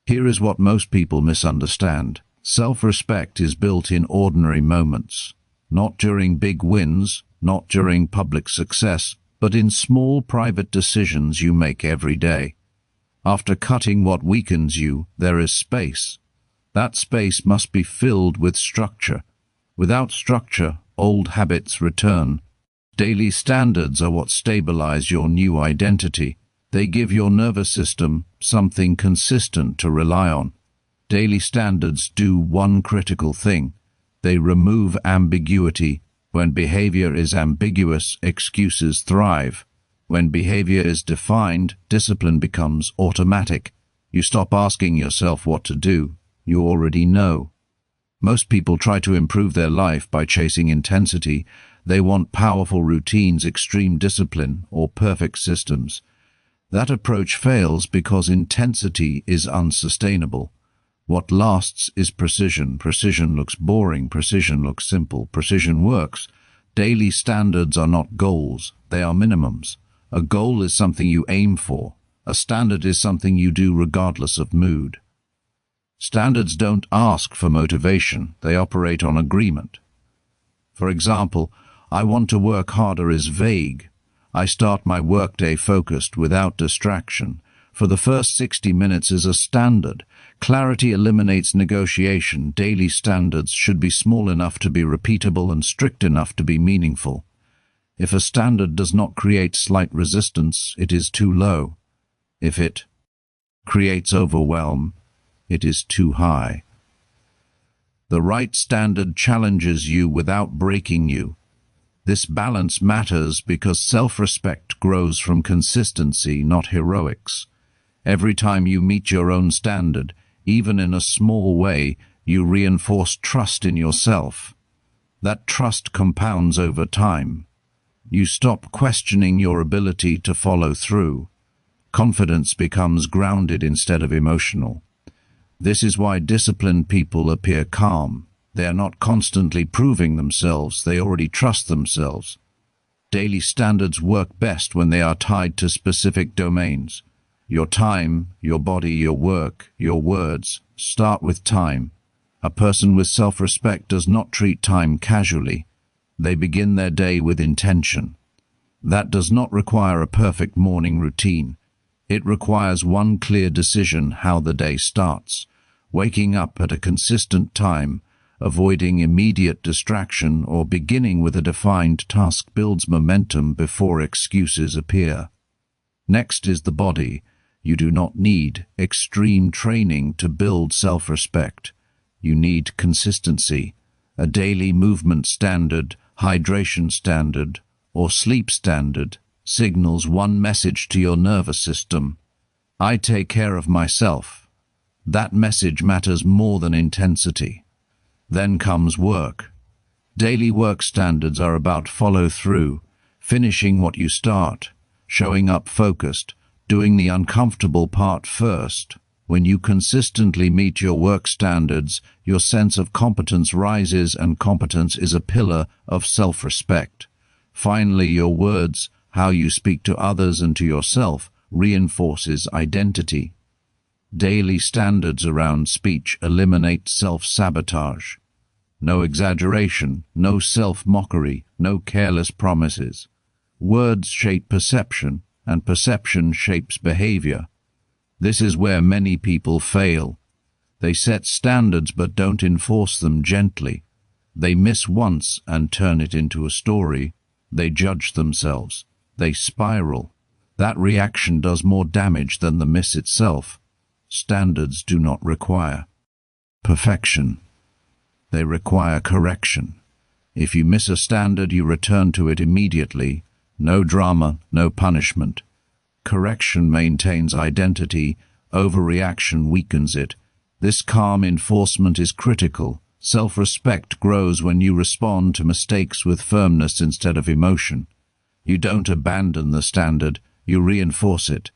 Here is what most people misunderstand. Self-respect is built in ordinary moments. Not during big wins, not during public success, but in small private decisions you make every day. After cutting what weakens you, there is space. That space must be filled with structure. Without structure, old habits return. Daily standards are what stabilize your new identity. They give your nervous system something consistent to rely on. Daily standards do one critical thing. They remove ambiguity. When behavior is ambiguous, excuses thrive. When behavior is defined, discipline becomes automatic. You stop asking yourself what to do. You already know. Most people try to improve their life by chasing intensity. They want powerful routines, extreme discipline, or perfect systems. That approach fails because intensity is unsustainable. What lasts is precision. Precision looks boring. Precision looks simple. Precision works. Daily standards are not goals. They are minimums. A goal is something you aim for. A standard is something you do regardless of mood. Standards don't ask for motivation. They operate on agreement. For example, I want to work harder is vague. I start my workday focused without distraction. For the first 60 minutes is a standard. Clarity eliminates negotiation. Daily standards should be small enough to be repeatable and strict enough to be meaningful. If a standard does not create slight resistance, it is too low. If it creates overwhelm, it is too high. The right standard challenges you without breaking you. This balance matters because self-respect grows from consistency, not heroics. Every time you meet your own standard, even in a small way, you reinforce trust in yourself. That trust compounds over time. You stop questioning your ability to follow through. Confidence becomes grounded instead of emotional. This is why disciplined people appear calm. They are not constantly proving themselves. They already trust themselves. Daily standards work best when they are tied to specific domains. Your time, your body, your work, your words. Start with time. A person with self-respect does not treat time casually. They begin their day with intention. That does not require a perfect morning routine. It requires one clear decision how the day starts. Waking up at a consistent time, avoiding immediate distraction, or beginning with a defined task builds momentum before excuses appear. Next is the body. You do not need extreme training to build self-respect. You need consistency. A daily movement standard, hydration standard, or sleep standard signals one message to your nervous system. I take care of myself. That message matters more than intensity. Then comes work. Daily work standards are about follow-through, finishing what you start, showing up focused, doing the uncomfortable part first. When you consistently meet your work standards, your sense of competence rises, and competence is a pillar of self-respect. Finally, your words, how you speak to others and to yourself, reinforces identity. Daily standards around speech eliminate self-sabotage. No exaggeration, no self-mockery, no careless promises. Words shape perception, and perception shapes behavior. This is where many people fail. They set standards but don't enforce them gently. They miss once and turn it into a story. They judge themselves. They spiral. That reaction does more damage than the miss itself. Standards do not require perfection. They require correction. If you miss a standard, you return to it immediately. No drama, no punishment. Correction maintains identity. Overreaction weakens it. This calm enforcement is critical. Self-respect grows when you respond to mistakes with firmness instead of emotion. You don't abandon the standard, you reinforce it.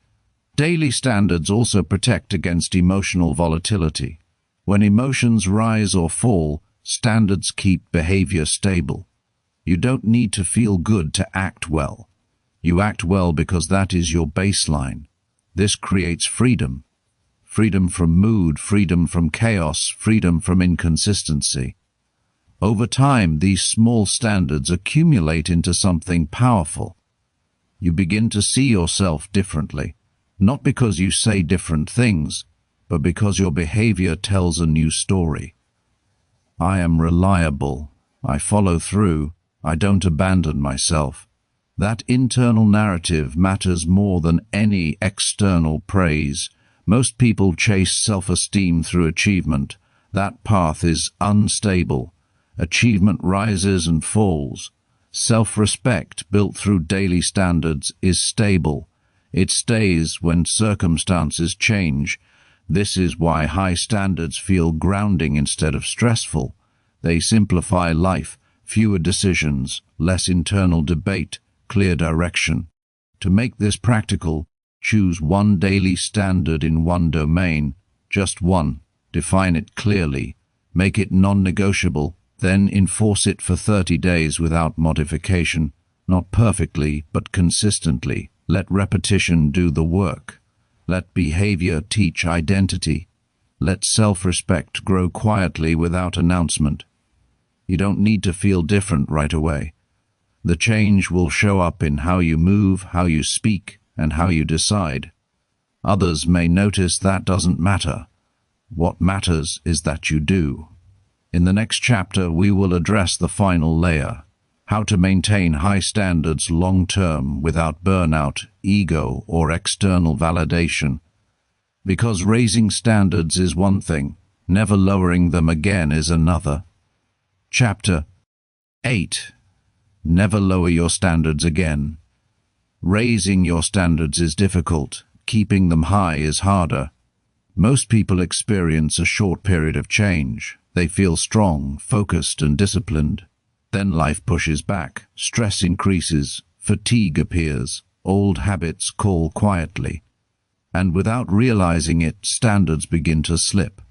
Daily standards also protect against emotional volatility. When emotions rise or fall, standards keep behavior stable. You don't need to feel good to act well. You act well because that is your baseline. This creates freedom. Freedom from mood, freedom from chaos, freedom from inconsistency. Over time, these small standards accumulate into something powerful. You begin to see yourself differently, not because you say different things, but because your behavior tells a new story. I am reliable. I follow through. I don't abandon myself. That internal narrative matters more than any external praise. Most people chase self-esteem through achievement. That path is unstable. Achievement rises and falls. Self-respect, built through daily standards, is stable. It stays when circumstances change. This is why high standards feel grounding instead of stressful. They simplify life, fewer decisions, less internal debate, clear direction. To make this practical, choose one daily standard in one domain, just one. Define it clearly. Make it non-negotiable. Then enforce it for 30 days without modification. Not perfectly, but consistently. Let repetition do the work. Let behavior teach identity. Let self-respect grow quietly without announcement. You don't need to feel different right away. The change will show up in how you move, how you speak, and how you decide. Others may notice that doesn't matter. What matters is that you do. In the next chapter, we will address the final layer: how to maintain high standards long-term without burnout, ego, or external validation. Because raising standards is one thing, never lowering them again is another. Chapter 8. Never lower your standards again. Raising your standards is difficult. Keeping them high is harder. Most people experience a short period of change. They feel strong, focused, and disciplined. Then life pushes back. Stress increases. Fatigue appears. Old habits call quietly. And without realizing it, standards begin to slip.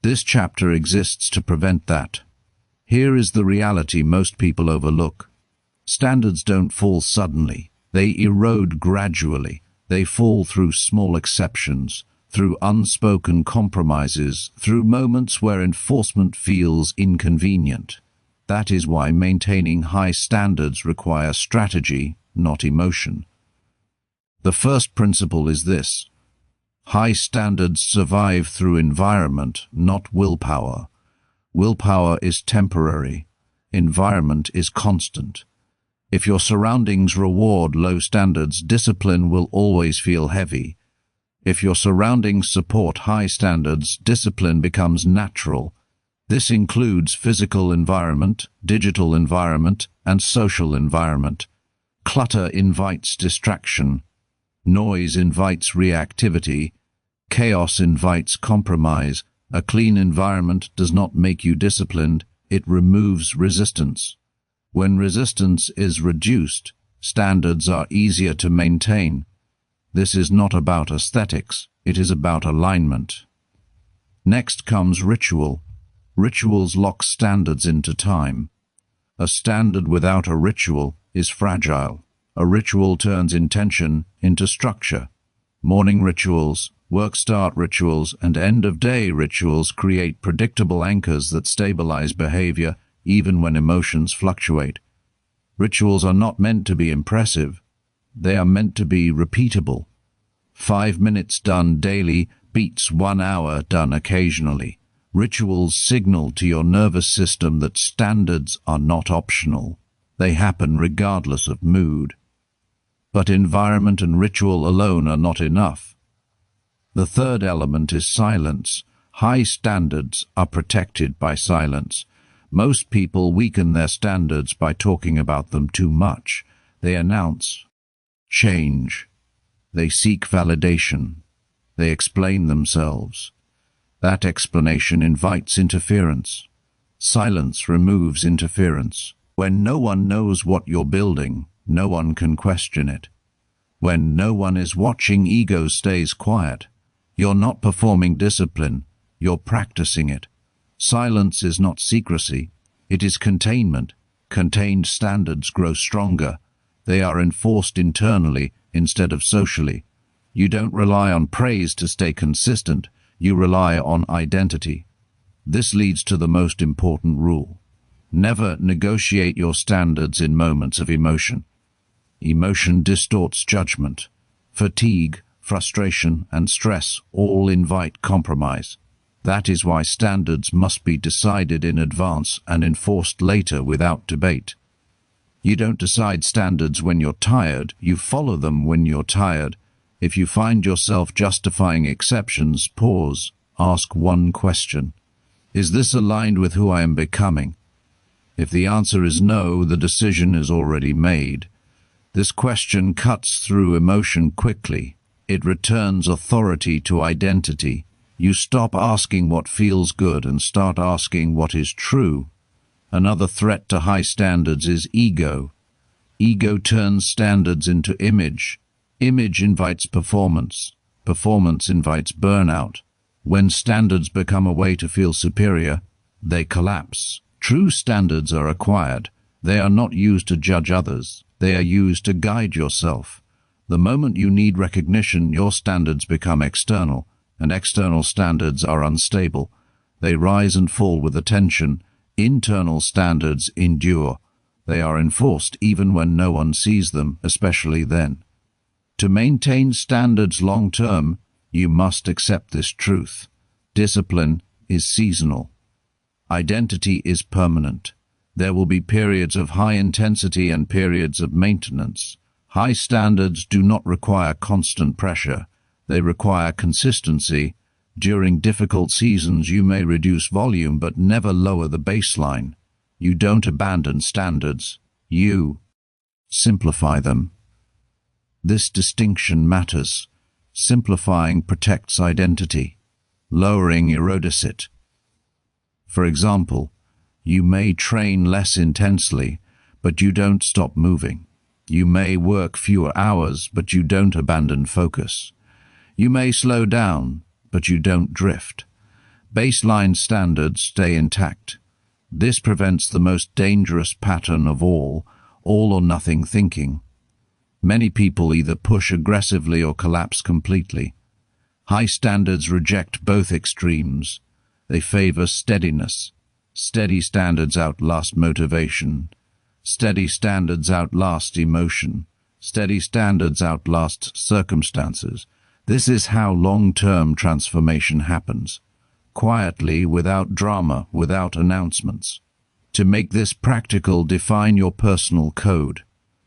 This chapter exists to prevent that. Here is the reality most people overlook. Standards don't fall suddenly. They erode gradually. They fall through small exceptions, through unspoken compromises, through moments where enforcement feels inconvenient. That is why maintaining high standards requires strategy, not emotion. The first principle is this: high standards survive through environment, not willpower. Willpower is temporary. Environment is constant. If your surroundings reward low standards, discipline will always feel heavy. If your surroundings support high standards, discipline becomes natural. This includes physical environment, digital environment, and social environment. Clutter invites distraction. Noise invites reactivity. Chaos invites compromise. A clean environment does not make you disciplined, it removes resistance. When resistance is reduced, standards are easier to maintain. This is not about aesthetics, it is about alignment. Next comes ritual. Rituals lock standards into time. A standard without a ritual is fragile. A ritual turns intention into structure. Morning rituals, work start rituals, and end-of-day rituals create predictable anchors that stabilize behavior even when emotions fluctuate. Rituals are not meant to be impressive. They are meant to be repeatable. 5 minutes done daily beats 1 hour done occasionally. Rituals signal to your nervous system that standards are not optional. They happen regardless of mood. But environment and ritual alone are not enough. The third element is silence. High standards are protected by silence. Most people weaken their standards by talking about them too much. They announce change. They seek validation. They explain themselves. That explanation invites interference. Silence removes interference. When no one knows what you're building, no one can question it. When no one is watching, ego stays quiet. You're not performing discipline, you're practicing it. Silence is not secrecy, it is containment. Contained standards grow stronger. They are enforced internally instead of socially. You don't rely on praise to stay consistent, you rely on identity. This leads to the most important rule. Never negotiate your standards in moments of emotion. Emotion distorts judgment. Fatigue, frustration, and stress all invite compromise. That is why standards must be decided in advance and enforced later without debate. You don't decide standards when you're tired, you follow them when you're tired. If you find yourself justifying exceptions, pause, ask one question. Is this aligned with who I am becoming? If the answer is no, the decision is already made. This question cuts through emotion quickly. It returns authority to identity. You stop asking what feels good and start asking what is true. Another threat to high standards is ego. Ego turns standards into image. Image invites performance. Performance invites burnout. When standards become a way to feel superior, they collapse. True standards are acquired. They are not used to judge others. They are used to guide yourself. The moment you need recognition, your standards become external, and external standards are unstable. They rise and fall with attention. Internal standards endure. They are enforced even when no one sees them, especially then. To maintain standards long-term, you must accept this truth. Discipline is seasonal. Identity is permanent. There will be periods of high intensity and periods of maintenance. High standards do not require constant pressure. They require consistency. During difficult seasons, you may reduce volume but never lower the baseline. You don't abandon standards. You simplify them. This distinction matters. Simplifying protects identity. Lowering erodes it. For example, you may train less intensely, but you don't stop moving. You may work fewer hours, but you don't abandon focus. You may slow down, but you don't drift. Baseline standards stay intact. This prevents the most dangerous pattern of all or nothing thinking. Many people either push aggressively or collapse completely. High standards reject both extremes. They favor steadiness. Steady standards outlast motivation. Steady standards outlast emotion. Steady standards outlast circumstances. This is how long-term transformation happens. Quietly, without drama, without announcements. To make this practical, define your personal code.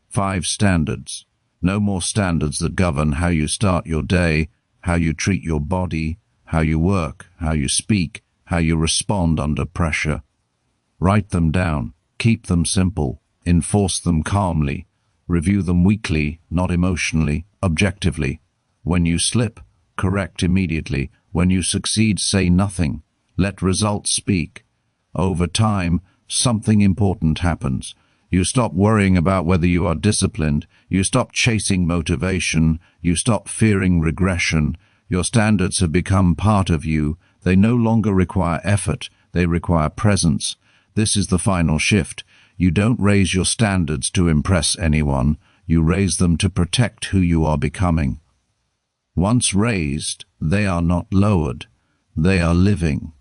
5 standards. No more standards that govern how you start your day, how you treat your body, how you work, how you speak, how you respond under pressure. Write them down. Keep them simple. Enforce them calmly. Review them weekly, not emotionally, objectively. When you slip, correct immediately. When you succeed, say nothing. Let results speak. Over time, something important happens. You stop worrying about whether you are disciplined. You stop chasing motivation. You stop fearing regression. Your standards have become part of you. They no longer require effort. They require presence. This is the final shift. You don't raise your standards to impress anyone. You raise them to protect who you are becoming. Once raised, they are not lowered. They are living.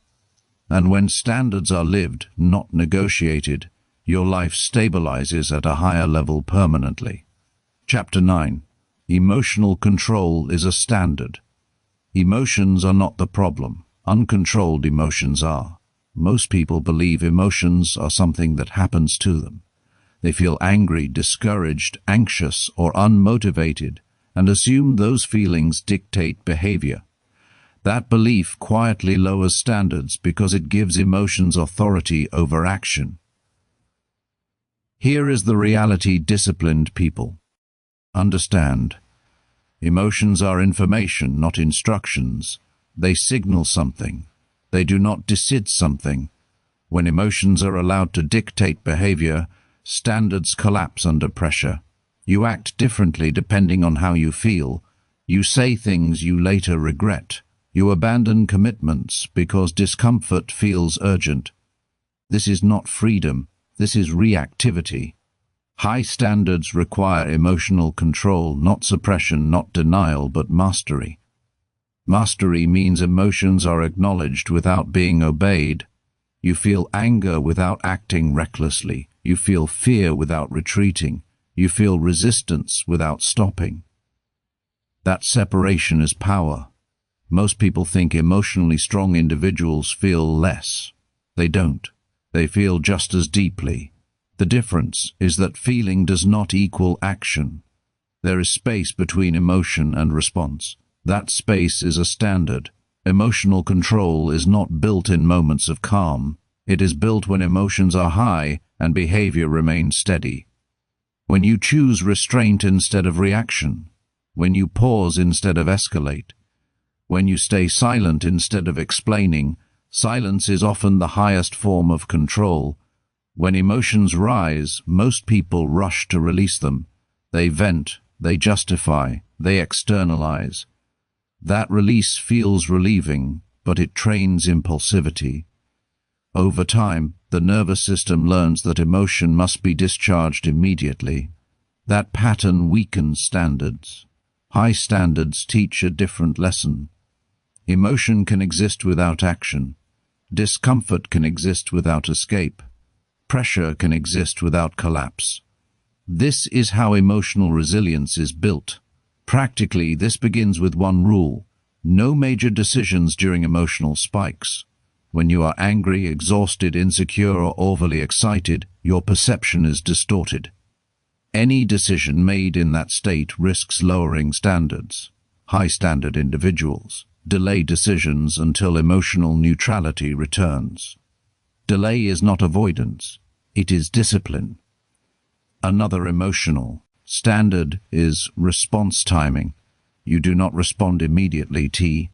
And when standards are lived, not negotiated, your life stabilizes at a higher level permanently. Chapter 9. Emotional control is a standard. Emotions are not the problem. Uncontrolled emotions are. Most people believe emotions are something that happens to them. They feel angry, discouraged, anxious, or unmotivated, and assume those feelings dictate behavior. That belief quietly lowers standards because it gives emotions authority over action. Here is the reality disciplined people understand. Emotions are information, not instructions. They signal something. They do not decide something. When emotions are allowed to dictate behavior, standards collapse under pressure. You act differently depending on how you feel. You say things you later regret. You abandon commitments because discomfort feels urgent. This is not freedom. This is reactivity. High standards require emotional control, not suppression, not denial, but mastery. Mastery means emotions are acknowledged without being obeyed. You feel anger without acting recklessly. You feel fear without retreating. You feel resistance without stopping. That separation is power. Most people think emotionally strong individuals feel less. They don't. They feel just as deeply. The difference is that feeling does not equal action. There is space between emotion and response. That space is a standard. Emotional control is not built in moments of calm. It is built when emotions are high and behavior remains steady. When you choose restraint instead of reaction. When you pause instead of escalate. When you stay silent instead of explaining. Silence is often the highest form of control. When emotions rise, most people rush to release them. They vent, they justify, they externalize. That release feels relieving, but it trains impulsivity. Over time, the nervous system learns that emotion must be discharged immediately. That pattern weakens standards. High standards teach a different lesson. Emotion can exist without action. Discomfort can exist without escape. Pressure can exist without collapse. This is how emotional resilience is built. Practically, this begins with one rule: no major decisions during emotional spikes. When you are angry, exhausted, insecure, or overly excited, your perception is distorted. Any decision made in that state risks lowering standards. High-standard individuals delay decisions until emotional neutrality returns. Delay is not avoidance, it is discipline. Another emotional standard is response timing. You do not respond immediately.